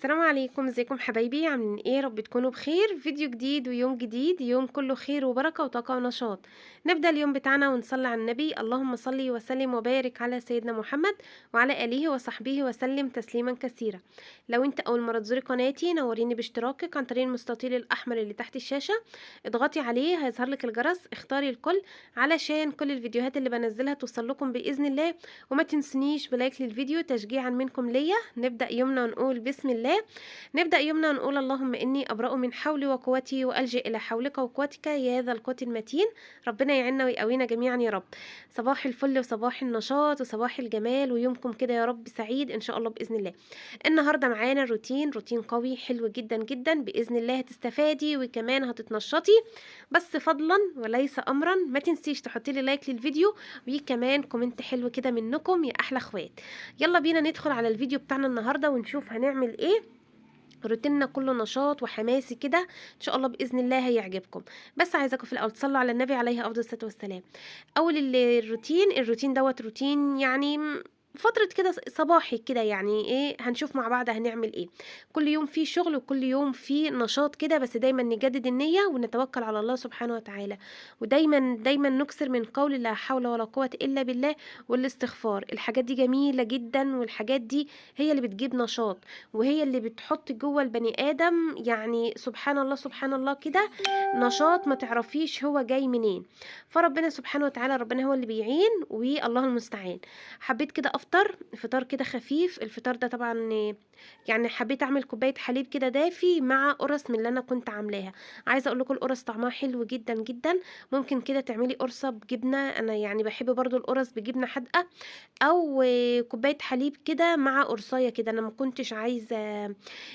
السلام عليكم، ازيكم حبايبي؟ عاملين ايه؟ رب تكونوا بخير. فيديو جديد ويوم جديد، يوم كله خير وبركة وطاقة ونشاط. نبدأ اليوم بتاعنا ونصلي على النبي. اللهم صل وسلم وبارك على سيدنا محمد وعلى آله وصحبه وسلم تسليما كثيرا. لو انت اول مرة تزوري قناتي نوريني باشتراكك عن طريق المستطيل الاحمر اللي تحت الشاشة. اضغطي عليه هيظهر لك الجرس، اختاري الكل علشان كل الفيديوهات اللي بنزلها توصل لكم بإذن الله. وما تنسنيش بلايك للفيديو تشجيعا منكم ليا. نبدأ يومنا ونقول بسم الله. نبدأ يومنا ونقول اللهم إني أبرأ من حولي وقوتي وألجئ إلى حولك وقوتك يا ذا القوت المتين. ربنا يعيننا ويقوينا جميعا يا رب. صباح الفل وصباح النشاط وصباح الجمال، ويومكم كده يا رب سعيد إن شاء الله بإذن الله. النهاردة معانا روتين قوي حلو جدا جدا بإذن الله، هتستفادي وكمان هتتنشطي. بس فضلا وليس أمرا ما تنسيش تحطي لي لايك للفيديو وكمان كومنت حلو كده منكم يا أحلى أخوات. يلا بينا ندخل على الفيديو بتاعنا النهاردة ونشوف هنعمل ايه. روتيننا كله نشاط وحماسي كده ان شاء الله باذن الله هيعجبكم. بس عايزاكم في الاول تصلوا على النبي عليه افضل الصلاه والسلام. اول الروتين دوت روتين يعني فترة كده صباحي كده، يعني ايه هنشوف مع بعض هنعمل ايه. كل يوم فيه شغل وكل يوم فيه نشاط كده، بس دايما نجدد النية ونتوكل على الله سبحانه وتعالى. ودايما نكسر من قول لا حول ولا قوة الا بالله والاستغفار. الحاجات دي جميلة جدا، والحاجات دي هي اللي بتجيب نشاط، وهي اللي بتحط جوه البني ادم يعني سبحان الله سبحان الله كده نشاط ما تعرفيش هو جاي منين. فربنا سبحانه وتعالى ربنا هو اللي بيعين والله المستعان. حبيت كده افطر فطار كده خفيف. الفطار ده طبعا يعني حبيت اعمل كوبايه حليب كده دافي مع قرص من اللي انا كنت عاملاها. عايزه اقول لكم القرص طعمها حلو جدا جدا. ممكن كده تعملي قرصه بجبنه، انا يعني بحب برضو القرص بجبنه حادقه، او كوبايه حليب كده مع قرصايه كده. انا ما كنتش عايزه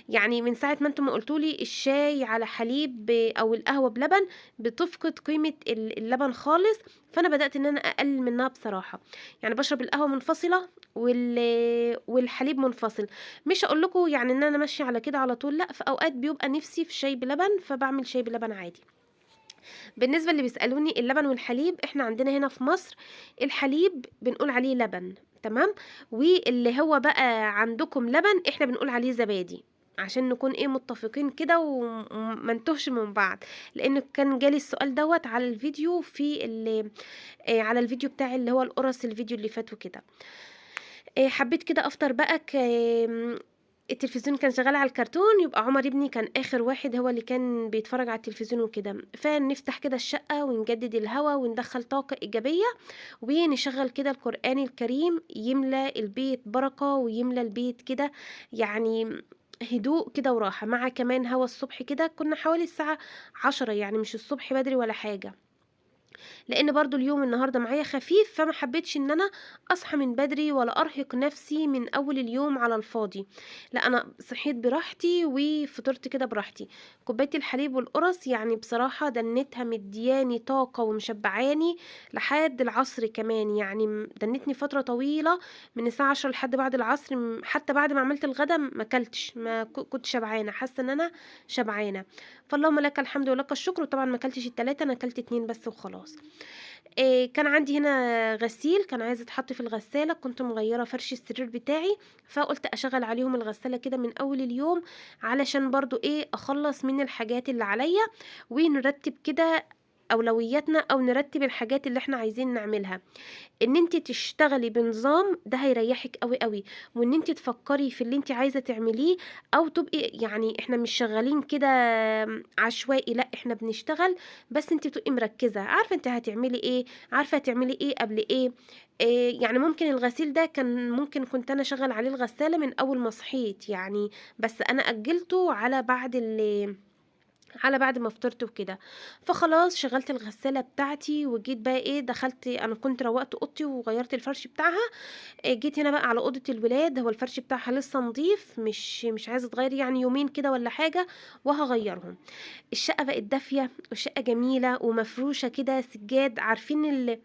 يعني من ساعه ما انتم ما قلتولي الشاي على حليب او القهوه بلبن بتفقد قيمه اللبن خالص، فانا بدات ان انا اقلل منها بصراحه. يعني بشرب القهوه منفصله والحليب منفصل. مش اقول لكم يعني ان انا ماشيه على كده على طول، لا، في اوقات بيبقى نفسي في شاي بلبن فبعمل شاي بلبن عادي. بالنسبة اللي بيسألوني اللبن والحليب، احنا عندنا هنا في مصر الحليب بنقول عليه لبن، تمام. واللي هو بقى عندكم لبن احنا بنقول عليه زبادي، عشان نكون ايه متفقين كده وما نتوهش من بعض. لان كان جالي السؤال دوت على الفيديو في اللي على الفيديو بتاع اللي هو القرص الفيديو اللي فات وكده. حبيت كده افطر بقى التلفزيون كان شغال على الكرتون، يبقى عمر ابني كان اخر واحد هو اللي كان بيتفرج على التلفزيون وكده. فنفتح كده الشقة ونجدد الهواء وندخل طاقة ايجابية ونشغل كده القرآن الكريم يملى البيت بركة ويملى البيت كده يعني هدوء كده وراحة، مع كمان هوا الصبح كده. كنا حوالي الساعة 10، يعني مش الصبح بدري ولا حاجة، لان برضو اليوم النهارده معايا خفيف، فما حبيتش ان انا اصحى من بدري ولا ارهق نفسي من اول اليوم على الفاضي. لا، انا صحيت براحتي وفطرت كده براحتي. كوبايه الحليب والقرص يعني بصراحه دنتها مدياني طاقه ومشبعاني لحد العصر كمان، يعني دنتني فتره طويله من الساعه 10 لحد بعد العصر. حتى بعد ما عملت الغدا ما اكلتش، ما كنت شبعانه، حاسه ان انا شبعانه. فاللهم لك الحمد ولك الشكر. وطبعا ما اكلتش التلاتة، انا اكلت 2 بس وخلاص. كان عندي هنا غسيل كان عايز يتحط في الغسالة، كنت مغيرة فرش السرير بتاعي، فقلت أشغل عليهم الغسالة كده من أول اليوم علشان برضو أخلص من الحاجات اللي عليا ونرتب كده أولوياتنا، أو نرتب الحاجات اللي احنا عايزين نعملها. ان انت تشتغلي بنظام ده هيريحك قوي قوي، وان انت تفكري في اللي انت عايزه تعمليه، او تبقي يعني احنا مش شغالين كده عشوائي، لا احنا بنشتغل بس انت بتبقي مركزه، عارفه انت هتعملي ايه، عارفه هتعملي ايه قبل ايه. يعني ممكن الغسيل ده كان ممكن كنت انا شغل عليه الغساله من اول ما صحيت يعني، بس انا اجلته على بعد ما فطرت وكده. فخلاص شغلت الغسالة بتاعتي وجيت بقى دخلت، انا كنت روقت اوضتي وغيرت الفرش بتاعها. جيت هنا بقى على اوضه الولاد، هو الفرش بتاعها لسه نضيف، مش عايزه اتغير، يعني يومين كده ولا حاجه وهغيرهم. الشقه بقت دافيه والشقه جميله ومفروشه كده سجاد، عارفين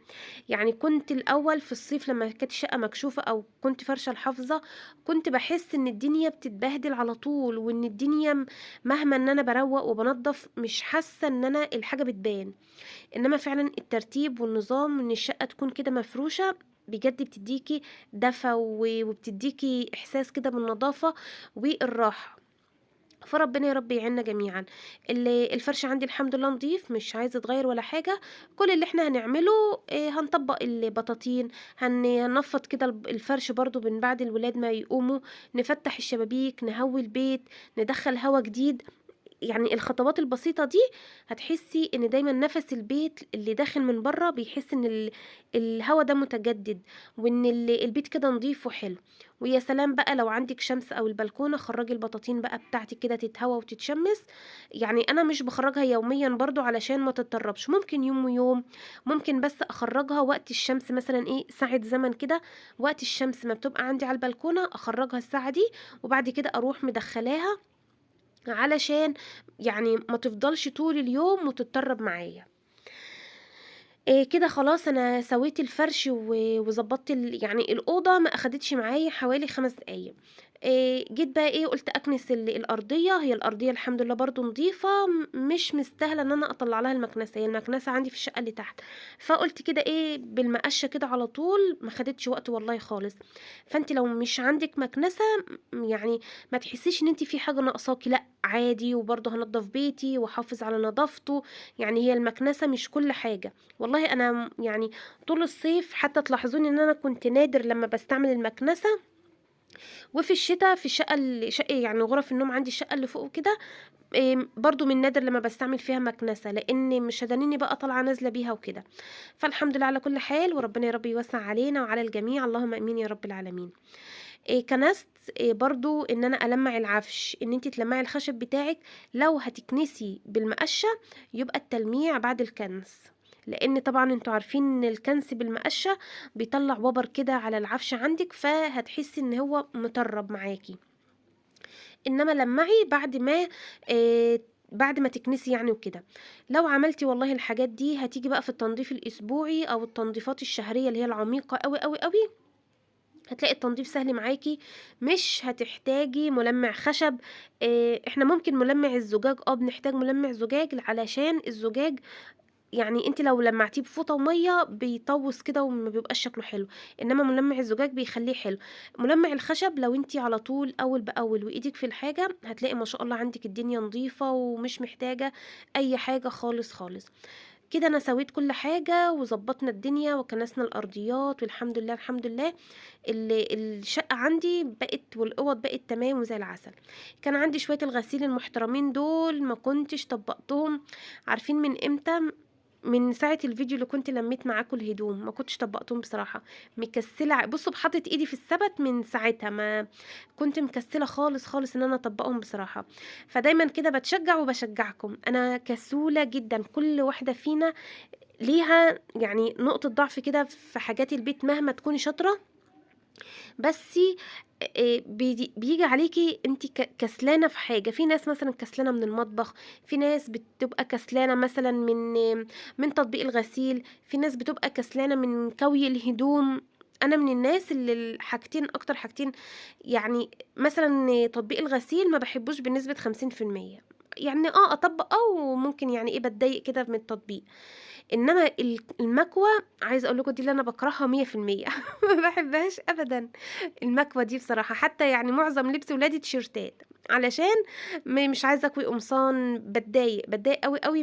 يعني كنت الاول في الصيف لما كانت الشقه مكشوفه او كنت فرشه الحافظه، كنت بحس ان الدنيا بتتبهدل على طول، وان الدنيا مهما ان انا بروق وبنضف مش حاسه ان انا الحاجه بتبان. انما فعلا الترتيب والنظام ان الشقه تكون كده مفروشه بجد بتديكي دفى وبتديكي احساس كده بالنظافه والراحه. فربنا يا رب يعيننا جميعًا. الفرش عندي الحمد لله نضيف، مش عايز يتغيّر ولا حاجة. كل اللي إحنا هنعمله هنطبّق البطاطين، هننفّض كده الفرش برضه من بعد الولاد ما يقوموا، نفتّح الشبابيك، نهوّي البيت، ندخّل هوا جديد. يعني الخطوات البسيطة دي هتحسي إن دايمًا نَفَس البيت اللي داخل من برّه بيحس إن الهوا ده متجدد، وإن البيت كده نضيف وحلو. ويا سلام بقى لو عندِك شمس أو البلكونة، خرّجي البطاطين بقى بتاعتِك كده تتهوى وتتشمس. يعني أنا مش باخرّجها يوميًا برضه علشان ما تتطربش، ممكن يوم ويوم، ممكن بس أخرّجها وقت الشمس مثلًا ساعة زمن كده، وقت الشمس ما بتبقى عندي على البلكونة أخرّجها الساعة دي، وبعد كده أروح مدخّلاها علشان يعني ما تفضلش طول اليوم وتتطرب معايا. كده خلاص أنا سويت الفرش وضبطت يعني الأوضة ما أخدتش معايا حوالي 5 دقايق. جيت بقى قُلت أكنس الأرضية. هي الأرضية الحمد لله برضه نضيفة، مش مستاهلة إن أنا أطلّع لها المكنسة، هي المكنسة عندي في الشقة اللي تحت. فقُلت كده بالمقشة كده على طول، ما خدتش وقت والله خالص. فأنتِ لو مش عندِك مكنسة يعني ما تحسيش إن أنتِ في حاجة ناقصاكِ، لأ عادي، وبرضه هانضّف بيتي واحافظ على نضافته. يعني هي المكنسة مش كل حاجة. والله أنا يعني طول الصيف حتى تلاحظوني إن أنا كنت نادر لمّا باستعمل المكنسة. وفي الشتا في الشقة يعني غرف النوم عندي الشقة اللي فوق وكده، برضه من نادر لمّا باستعمل فيها مكنسة، لإن مش هتنيني بقى طالعة نازلة بيها وكده. فالحمد لله على كل حال، وربنا يا رب يوسّع علينا وعلى الجميع، اللهم آمين يا رب العالمين. كنست برضه إن أنا ألمّع العفش، إن أنتِ تلمّعي الخشب بتاعِك. لو هتكنسي بالمقشة يبقى التلميع بعد الكنس، لإن طبعًا أنتم عارفين إن الكنس بالمقشة بيطلّع وبر كده على العفش عندِك، فهتحسي إن هو مطرّب معاكِ. إنما لمّعي بعد ما تكنسي يعني وكده. لو عملتِ والله الحاجات دي هتيجي بقى في التنضيف الأسبوعي أو التنضيفات الشهرية اللي هي العميقة أوي، أوي، أوي، هتلاقي التنضيف سهل معاكِ. مش هتحتاجي ملمّع خشب. إحنا ممكن ملمّع الزجاج بنحتاج ملمّع زجاج علشان الزجاج يعني أنتِ لو لمّعتيه بفوطة ومَيّة بيطوّس كده وما بيبقاش شكله حلو، إنما ملمّع الزجاج بيخلّيه حلو. ملمّع الخشب لو أنتِ على طول أول بأول وإيدِك في الحاجة، هتلاقي ما شاء الله عندِك الدنيا نضيفة ومش محتاجة أي حاجة خالص، خالص. كده أنا سويت كل حاجة وضبّطنا الدنيا وكنسنا الأرضيات والحمد لله، الحمد لله. الشقة عندي والأوض بقت تمام وزي العسل. كان عندي شوية الغسيل المحترمين دول ما كنتش طبّقتهم. عارفين من إمتى؟ من ساعة الفيديو اللي كنت لمّيت معاكم الهدوم، ما كنتش طبّقتهم بصراحة. مكسّلة بُصّوا حاطط إيدي في السبت من ساعتها، ما كنت مكسّلة خالص، خالص إن أنا أطبّقهم بصراحة. فدايمًا كده باتشجّع وباشجّعكم، أنا كسولة جدًا. كل واحدة فينا ليها يعني نقطة ضعف كده في حاجات البيت مهما تكوني شاطرة. بس بييجي عليكِ أنتِ كسلانة في حاجة. في ناس مثلًا كسلانة من المطبخ، في ناس بتبقى كسلانة مثلًا من تطبيق الغسيل، في ناس بتبقى كسلانة من كوي الهدوم. أنا من الناس اللي الحاجتين أكتر حاجتين يعني مثلًا تطبيق الغسيل ما باحبوش بنسبة 50%. يعني أطبّق وممكن يعني باتضايق كده من التطبيق. إنما المكوة عايزة أقول لكم دي اللي أنا باكرهها 100%. ما باحبهاش أبدًا المكوة دي بصراحة. حتى يعني معظم لبس ولادي تيشيرتات، علشان مش عايزة أكوي قمصان. باتضايق أوي، أوي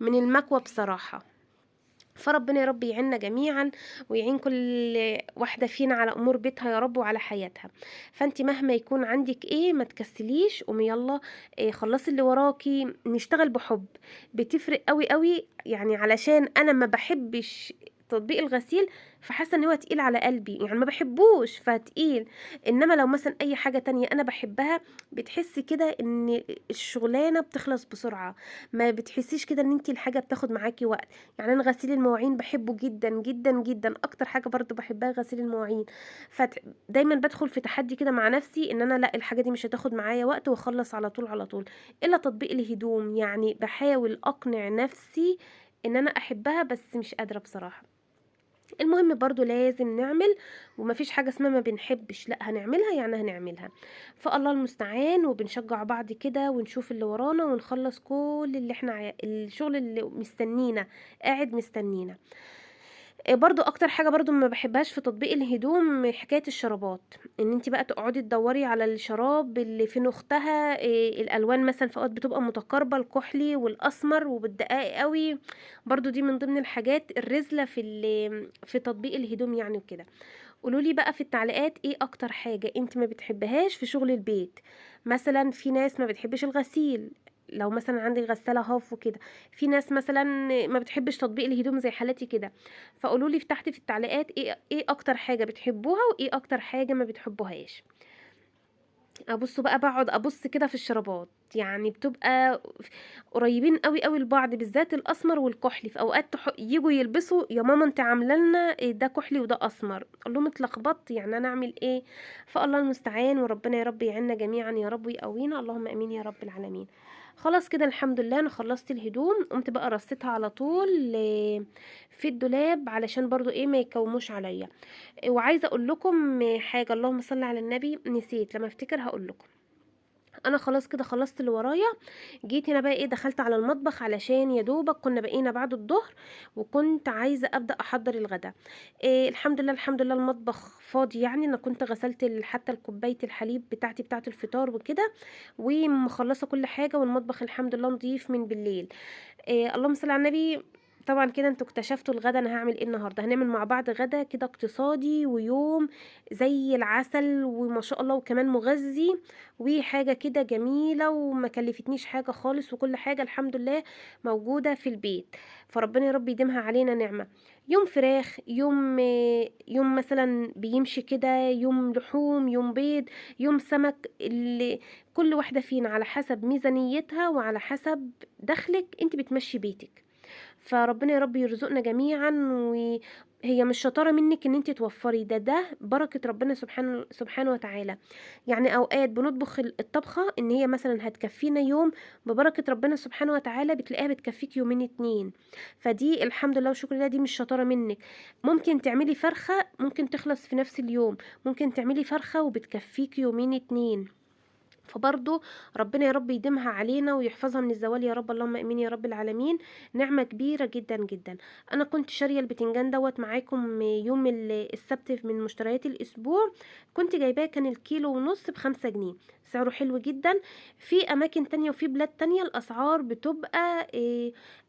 من المكوة بصراحة. فربنا يا رب يعيننا جميعًا، ويعين كل واحدة فينا على أمور بيتها يا رب وعلى حياتها. فأنتِ مهما يكون عندِك ما تكسليش، قومي يالّا خلّصي اللي وراكِ، نشتغل بحُب. بتفرق أوي، أوي، يعني علشان أنا ما باحبش تطبيق الغسيل، فحاسة إن هو تقيل على قلبي، يعني ما باحبوش فتقيل. إنما لو مثلًا أي حاجة تانية أنا باحبها، بتحسي كده إن الشغلانة بتخلص بسرعة، ما بتحسيش كده إن أنتِ الحاجة بتاخد معاكِ وقت. يعني أنا غسيل المواعين باحبه جدًا، جدًا، جدًا. أكتر حاجة برضه باحبها غسيل المواعين. دايمًا بادخل في تحدي كده مع نفسي إن أنا لأ، الحاجة دي مش هتاخد معايا وقت واخلّص على طول، على طول. إلا تطبيق الهدوم، يعني باحاول أقنع نفسي إن أنا أحبها بس مش قادرة بصراحة. المهم برضه لازم نعمل، وما فيش حاجة اسمها ما بنحبش، لأ هنعملها يعني هنعملها. فالله المستعان، وبنشجع بعض كده ونشوف اللي ورانا ونخلّص كل اللي إحنا الشغل اللي مستنينا، قاعد مستنينا. برضه أكتر حاجة برضه ما باحبهاش في تطبيق الهدوم حكاية الشرابات، إن أنتِ بقى تقعدي تدوّري على الشراب اللي فين أختها، الألوان مثلًا في أوقات بتبقى متقاربة، الكحلي والأسمر وبالدقاق أوي، برضه دي من ضمن الحاجات الرذلة في تطبيق الهدوم يعني وكده. قولوا لي بقى في التعليقات إيه أكتر حاجة أنتِ ما بتحبيهاش في شغل البيت، مثلًا في ناس ما بتحبش الغسيل، لو مثلًا عندِك غسالة هاف وكده، في ناس مثلًا ما بتحبش تطبيق الهدوم زي حالتي كده، فقولوا لي تحت في التعليقات إيه أكتر حاجة بتحبوها وإيه أكتر حاجة ما بتحبوهاش. بُصّوا بقى باقعد أبُص كده في الشرابات، يعني بتبقى قريبين أوي، أوي لبعض بالذات الأسمر والكحلي، في أوقات ييجوا يلبسوا يا ماما أنتِ عاملة لنا ده كحلي وده أسمر، أقول لهم اتلخبطت يعني أنا أعمل إيه؟ فالله المستعان وربنا يا رب يعيننا جميعًا يا رب ويقوينا، اللهم آمين يا رب العالمين. خلاص كده الحمد لله أنا خلّصت الهدوم، قُمت بقى رصيتها على طول في الدولاب علشان برضه إيه ما يكوموش عليَّ. وعايزة أقول لكم حاجة، اللهم صل على النبي، نسيت لمّا أفتكر هاقول لكم. أنا خلاص كده خلّصت اللي ورايا، جيت هنا بقى إيه دخلت على المطبخ علشان يا دوبك كنا بقينا بعد الضهر، وكنت عايزة أبدأ أحضّر الغدا. الحمد لله، الحمد لله المطبخ فاضي يعني، أنا كنت غسلت حتى كوباية الحليب بتاعتي بتاعة الفطار وكده، ومخلّصة كل حاجة والمطبخ الحمد لله نضيف من بالليل. اللهم صل على النبي. طبعًا كده أنتم اكتشفتوا الغدا أنا هاعمل إيه النهارده، هنعمل مع بعض غدا كده اقتصادي ويوم زي العسل وما شاء الله وكمان مغذي، وحاجة كده جميلة وما كلفتنيش حاجة خالص، وكل حاجة الحمد لله موجودة في البيت، فربنا يا رب يديمها علينا نعمة. يوم فراخ، يوم مثلًا بيمشي كده، يوم لحوم، يوم بيض، يوم سمك، كل واحدة فينا على حسب ميزانيتها وعلى حسب دخلِك أنتِ بتمشّي بيتِك. فربنا يا رب يرزقنا جميعًا، وهي مش شطارة منِّك إن أنتِ توفّري، ده بركة ربنا سبحانه وتعالى. يعني أوقات بنطبخ الطبخة إن هي مثلًا هتكفّينا يوم، ببركة ربنا سبحانه وتعالى بتلاقيها بتكفّيكِ يومين، 2. فدي الحمد لله والشكر لله دي مش شطارة منِّك. ممكن تعملي فرخة ممكن تخلص في نفس اليوم، ممكن تعملي فرخة وبتكفّيكِ يومين، 2. فبرضه ربنا يا رب يديمها علينا ويحفظها من الزوال يا رب، اللهم امين يا رب العالمين. نعمة كبيرة جدا جدا. انا كنت شاريه البتنجان دوت معاكم يوم السبت من مشتريات الاسبوع، كنت جايباه كان الكيلو ونص ب5 جنيه، سعره حلو جدا. في اماكن تانية وفي بلاد تانية الاسعار بتبقى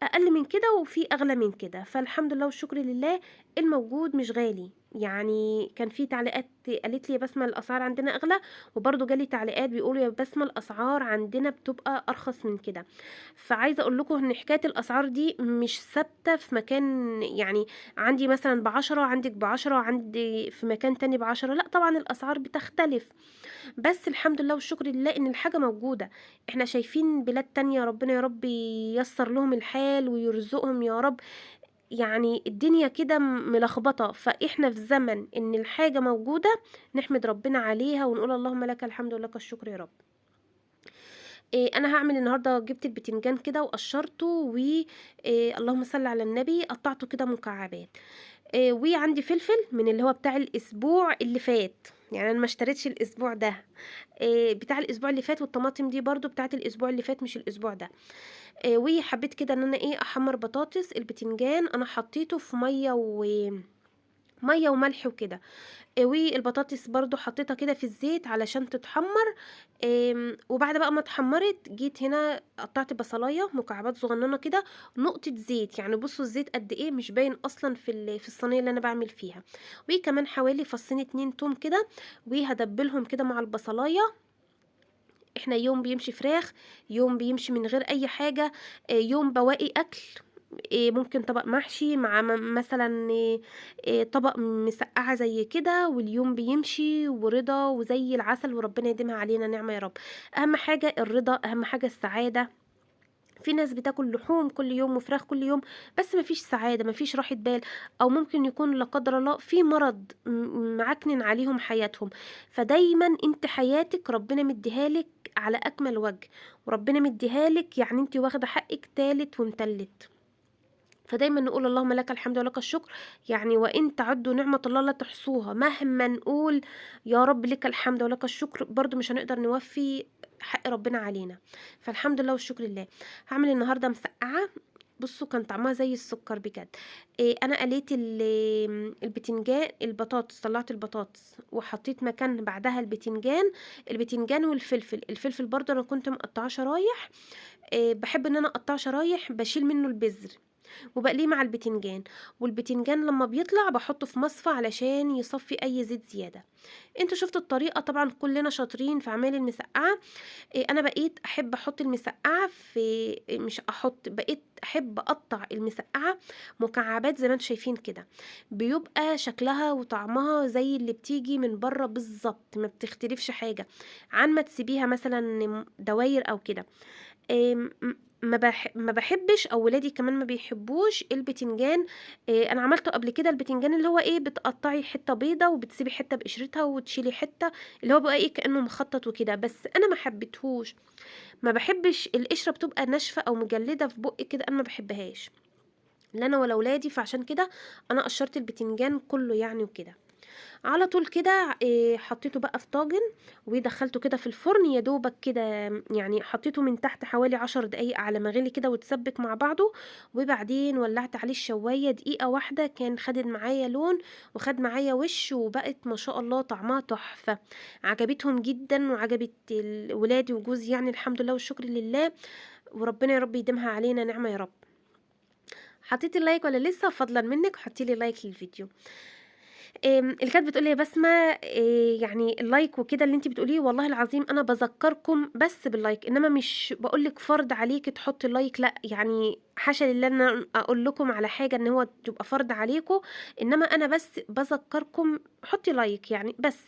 اقل من كده وفي اغلى من كده، فالحمد لله والشكر لله الموجود مش غالي. يعني كان في تعليقات قالت لي يا بسمة الاسعار عندنا اغلى، وبرضه جالي تعليقات بيقولوا يا بسمة الأسعار عندنا بتبقى أرخص من كده. فعايزة أقول لكم إن حكاية الأسعار دي مش ثابتة في مكان، يعني عندي مثلا ب10 عندك ب10 عندي في مكان تاني ب10، لا طبعا الأسعار بتختلف. بس الحمد لله والشكر لله إن الحاجة موجودة. احنا شايفين بلاد تانية ربنا يا رب ييسر لهم الحال ويرزقهم يا رب، يعني الدنيا كده ملخبطة، فإحنا في زمن إن الحاجة موجودة نحمد ربنا عليها ونقول اللهم لك الحمد ولك الشكر يا رب. أنا هاعمل النهارده جبت البتنجان كده وقشرته اللهم صل على النبي قطعته كده مكعبات. وعندي فلفل من اللي هو بتاع الأسبوع اللي فات، يعني أنا ما اشتريتش الأسبوع ده، بتاع الأسبوع اللي فات، والطماطم دي برضه بتاعة الأسبوع اللي فات مش الأسبوع ده. وحبيت كده إن أنا أحمّر بطاطس، البتنجان أنا حطيته في مَيّة وملح وكده. والبطاطس برضه حطيتها كده في الزيت علشان تتحمّر. وبعد بقى ما اتحمّرت جيت هنا قطّعت بصلاية مكعبات صغنّنة كده، نقطة زيت، يعني بُصّوا الزيت قد إيه مش باين أصلًا في الصينية اللي أنا باعمل فيها. وكمان حوالي فصّين 2 توم كده، وهادبّلهم كده مع البصلاية. إحنا يوم بيمشي فراخ، يوم بيمشي من غير أي حاجة، يوم بواقي أكل، ممكن طبق محشي مع مثلًا طبق مسقعة زي كده، واليوم بيمشي ورضا وزي العسل وربنا يديمها علينا نعمة يا رب. أهم حاجة الرضا، أهم حاجة السعادة. في ناس بتاكل لحوم كل يوم وفراخ كل يوم، بس ما فيش سعادة، ما فيش راحة بال، أو ممكن يكون لا قدر الله في مرض معكنن عليهم حياتهم. فدايمًا أنتِ حياتِك ربنا مديها لِك على أكمل وجه، وربنا مديها لِك يعني أنتِ واخدة حقِك تالت ومتلت. فدايمًا نقول اللهم لك الحمد ولك الشكر، يعني وإن تعدوا نعمة الله لا تحصوها، مهما نقول يا رب لك الحمد ولك الشكر برضه مش هنقدر نوفي حق ربنا علينا. فالحمد لله والشكر لله. هاعمل النهارده مسقعة، بصوا كان طعمها زي السكر بجد. انا قليت البتنجان، البطاطس، طلعت البطاطس وحطيت مكان بعدها البتنجان والفلفل. الفلفل برضو انا كنت مقطعاه شرايح. بحب ان انا اقطعه شرايح، بشيل منه البذر وبقليه مع البتنجان. والبتنجان لما بيطلع بحطه في مصفى علشان يصفي اي زيت زياده. انتوا شفتوا الطريقه، طبعا كلنا شاطرين في اعمال المسقعه. انا بقيت احب احط المسقعه في، مش احط، بقيت احب اقطع المسقعه مكعبات زي ما انتوا شايفين كده. بيبقى شكلها وطعمها زي اللي بتيجي من بره بالظبط، ما بتختلفش حاجه عن ما تسيبيها مثلا دواير او كده. آمم ما باحبش، أو ولادي كمان ما بيحبوش البتنجان. أنا عملته قبل كده، البتنجان اللي هو إيه، بتقطّعي حتّة بيضة وبتسيبي حتّة بقشرتها وتشيلي حتّة، اللي هو بيبقى إيه، كإنه مخطط وكده، بس أنا ما حبيتهوش. ما باحبش القشرة بتبقى ناشفة أو مجلدة في بُقِّي كده، أنا ما باحبهاش، لا أنا ولا ولادي، فعشان كده أنا قشّرت البتنجان كلّه يعني وكده. على طول كده حطيته بقى في طاجن ودخلته كده في الفرن يا دوبك كده. يعني حطيته من تحت حوالي 10 دقايق على ما غلي كده وتسبك مع بعضه. وبعدين ولعت عليه الشواية دقيقة واحدة، كان خدت معايا لون وخد معايا وش، وبقت ما شاء الله طعمها تحفة. عجبتهم جدا وعجبت ولادي وجوزي يعني، الحمد لله والشكر لله. وربنا يا رب يديمها علينا نعمة يا رب. حطيتي اللايك ولا لسه؟ فضلا منك حطي لي لايك للفيديو. اللي كانت بتقول لي يا بسمة يعني اللايك وكده اللي أنتِ بتقوليه، والله العظيم أنا باذكّركم بس باللايك، إنما مش باقول لِك فرض عليكِ تحطّي لايك لأ، يعني حاشا لله إن أنا أقول لكم على حاجة إن هو تبقى فرض عليكم، إنما أنا بس باذكّركم حطّي لايك يعني بس،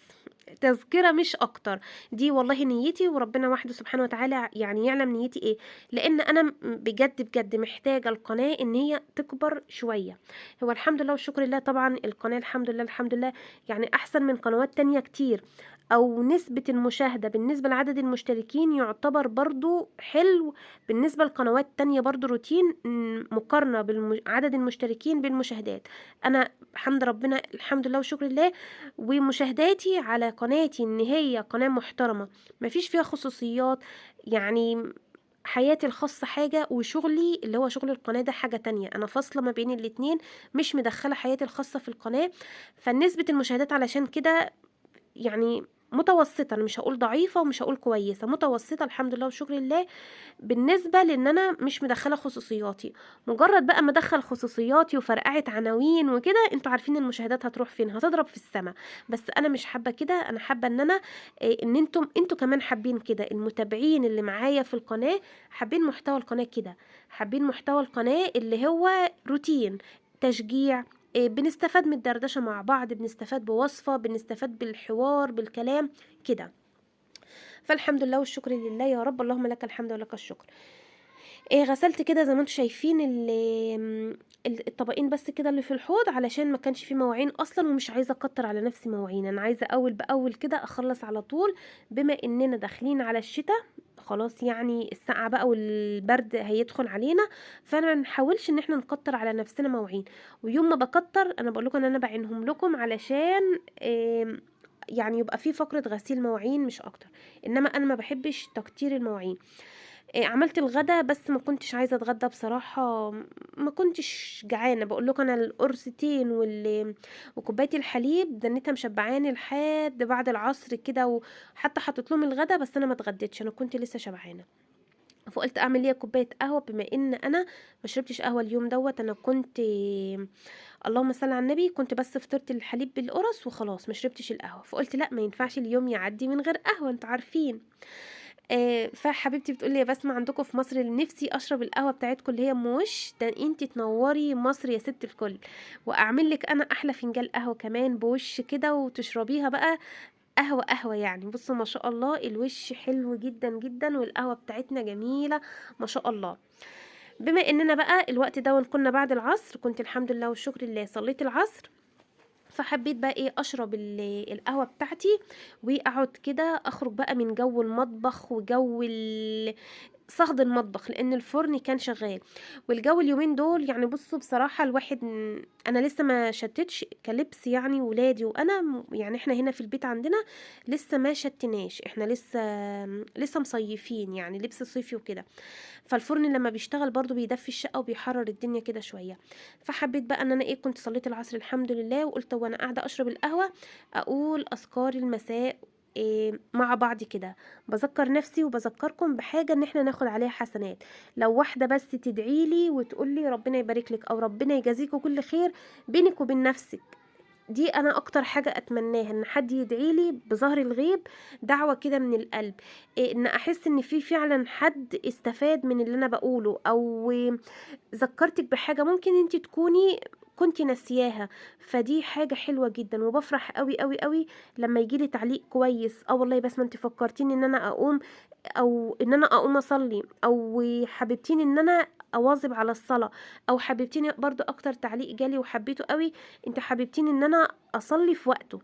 تذكرة مش أكتر. دي والله نيّتي، وربنا وحده سبحانه وتعالى يعني يعلم نيّتي إيه، لإن أنا بجد، بجد محتاجة القناة إن هي تكبر شوية. هو الحمد لله والشكر لله طبعًا القناة الحمد لله، الحمد لله يعني أحسن من قنوات تانية كتير، أو نسبة المشاهدة بالنسبة لعدد المشتركين يعتبر برضه حلو بالنسبة لقنوات تانية برضه روتين، مقارنة عدد المشتركين بالمشاهدات. أنا حمد ربنا الحمد لله والشكر لله، ومشاهداتي على قناتي إن هي قناة محترمة، ما فيش فيها خصوصيات، يعني حياتي الخاصة حاجة وشغلي اللي هو شغل القناة ده حاجة تانية، أنا فاصلة ما بين الاتنين، مش مدخلة حياتي الخاصة في القناة. فنسبة المشاهدات علشان كده يعني متوسطة، أنا مش هقول ضعيفة ومش هقول كويسة، متوسطة الحمد لله وشكر لله، بالنسبة لان انا مش مدخله خصوصياتي. مجرد بقى ما ادخل خصوصياتي وفرقعت عناوين وكده، انتوا عارفين المشاهدات هتروح فين، هتضرب في السما. بس انا مش حابه كده، انا حابه ان انا ان انتوا كمان حابين كده، المتابعين اللي معايا في القناه حابين محتوى القناه كده، حابين محتوى القناه اللي هو روتين، تشجيع، بنستفاد من الدردشه مع بعض، بنستفاد بوصفه، بنستفاد بالحوار بالكلام كده. فالحمد لله والشكر لله يا رب، اللهم لك الحمد ولك الشكر. غسلت كده زي ما انتم شايفين الطبقين بس كده اللي في الحوض، علشان ما كانش فيه مواعين اصلا، ومش عايزه اكتر على نفسي مواعين، انا عايزه اول باول كده اخلص على طول، بما اننا داخلين على الشتاء خلاص، يعني السقعه بقى والبرد هيدخل علينا، فانا ما نحاولش ان احنا نكتر على نفسنا مواعين. ويوم ما بكتر انا بقول لكم ان انا بعينهم لكم علشان يعني يبقى في فقرة غسيل مواعين مش اكتر، انما انا ما بحبش تكتير المواعين. عملت الغدا بس ما كنتش عايزه اتغدى بصراحه، ما كنتش جعانه، بقول لكم انا القرصتين وكوبايه الحليب دنيتها مشبعاني لحد بعد العصر كده، وحتى حطيت لهم الغدا بس انا ما اتغديتش، انا كنت لسه شبعانه. فقلت اعمل ليا كوبايه قهوه، بما ان انا ما شربتش قهوه اليوم دوت، انا كنت اللهم صل على النبي، كنت بس فطرت الحليب بالقرص وخلاص ما شربتش القهوه، فقلت لا ما ينفعش اليوم يعدي من غير قهوه، انتوا عارفين. فحبيبتي بتقول لي يا بسمة عندكم في مصر اللي نفسي اشرب القهوه بتاعتكم اللي هي موش ده، انتي تنوري مصر يا ست الكل، واعمل لك انا احلى فنجان قهوه كمان بوش كده وتشربيها بقى قهوه قهوه يعني. بصوا ما شاء الله الوش حلو جدا جدا، والقهوه بتاعتنا جميله ما شاء الله. بما اننا بقى الوقت ده كنا بعد العصر، كنت الحمد لله والشكر لله صليت العصر، فحبيت بقى ايه اشرب القهوه بتاعتي، واقعد كده اخرج بقى من جو المطبخ وجو صهد المطبخ لان الفرن كان شغال. والجو اليومين دول يعني بصوا بصراحة الواحد انا لسه ما شتتش كلبس، يعني ولادي وانا يعني احنا هنا في البيت عندنا لسه ما شتناش، احنا لسه مصيفين يعني لبس صيفي وكده. فالفرن لما بيشتغل برضو بيدفي الشقة وبيحرر الدنيا كده شوية. فحبيت بقى ان انا كنت صليت العصر الحمد لله، وقلت وانا قاعدة اشرب القهوة اقول اذكار المساء مع بعض كده. بذكر نفسي وبذكركم بحاجة ان احنا ناخد عليها حسنات. لو واحدة بس تدعيلي وتقولي ربنا يبارك لك او ربنا يجازيكوا كل خير بينك وبين نفسك، دي انا اكتر حاجة اتمناها، ان حد يدعيلي بظهر الغيب دعوة كده من القلب. ان احس ان في فعلا حد استفاد من اللي انا بقوله، او ذكرتك بحاجة ممكن انت تكوني كنتي ناسياها. فدي حاجة حلوة جدا، وبفرح قوي قوي قوي لما يجيلي تعليق كويس. اه والله بس ما انت فكرتيني ان انا اقوم، او ان انا اقوم اصلي، او حبيبتيني ان انا اواظب على الصلاة. او حبيبتيني برضو اكتر تعليق جالي وحبيته قوي، انت حبيبتيني ان انا اصلي في وقته.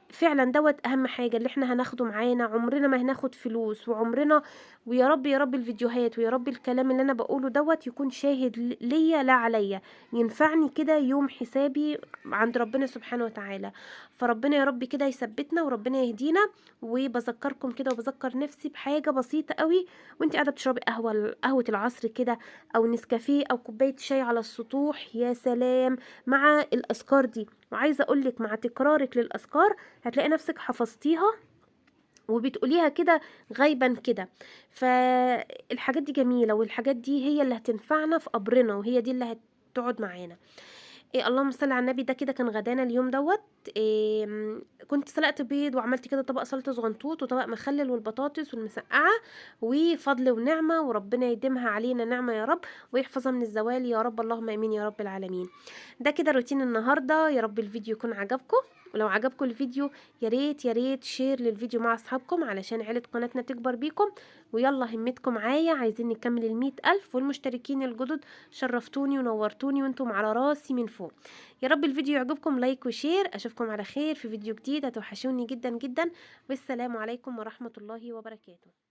فعلا دوت اهم حاجة اللي احنا هناخده معانا، عمرنا ما هناخد فلوس وعمرنا. ويا رب يا رب الفيديوهات ويا رب الكلام اللي انا بقوله دوت يكون شاهد ليا لا عليا، ينفعني كده يوم حسابي عند ربنا سبحانه وتعالى. فربنا يا رب كده يثبتنا وربنا يهدينا. وبذكركم كده وبذكر نفسي بحاجة بسيطة قوي. وانت قاعدة بتشربي قهوة العصر كده، او نسكافيه او كوباية شاي على السطوح، يا سلام مع الاذكار دي. وعايزة اقولك مع تكرارك للاذكار هتلاقي نفسك حفظتيها وبتقوليها كده غيبا كده. فالحاجات دي جميلة، والحاجات دي هي اللي هتنفعنا في قبرنا، وهي دي اللي هتقعد معانا. اللهم صل على النبي. ده كده كان غدانا اليوم دوت. كنت سلقت بيض وعملت كده طبق سلطة صغنطوط وطبق مخلل والبطاطس والمسقعة. وفضل ونعمة، وربنا يديمها علينا نعمة يا رب، ويحفظها من الزوال يا رب، اللهم امين يا رب العالمين. ده كده روتين النهاردة. يا رب الفيديو يكون عجبكم. ولو عجبكم الفيديو يا ريت يا ريت شير للفيديو مع اصحابكم علشان عيلة قناتنا تكبر بيكم. ويلا همتكم معايا، عايزين نكمل 100,000. والمشتركين الجدد شرفتوني ونورتوني وانتم على راسي من فوق. يا رب الفيديو يعجبكم، لايك وشير. اشوفكم على خير في فيديو جديد، هتوحشوني جدا جدا. والسلام عليكم ورحمة الله وبركاته.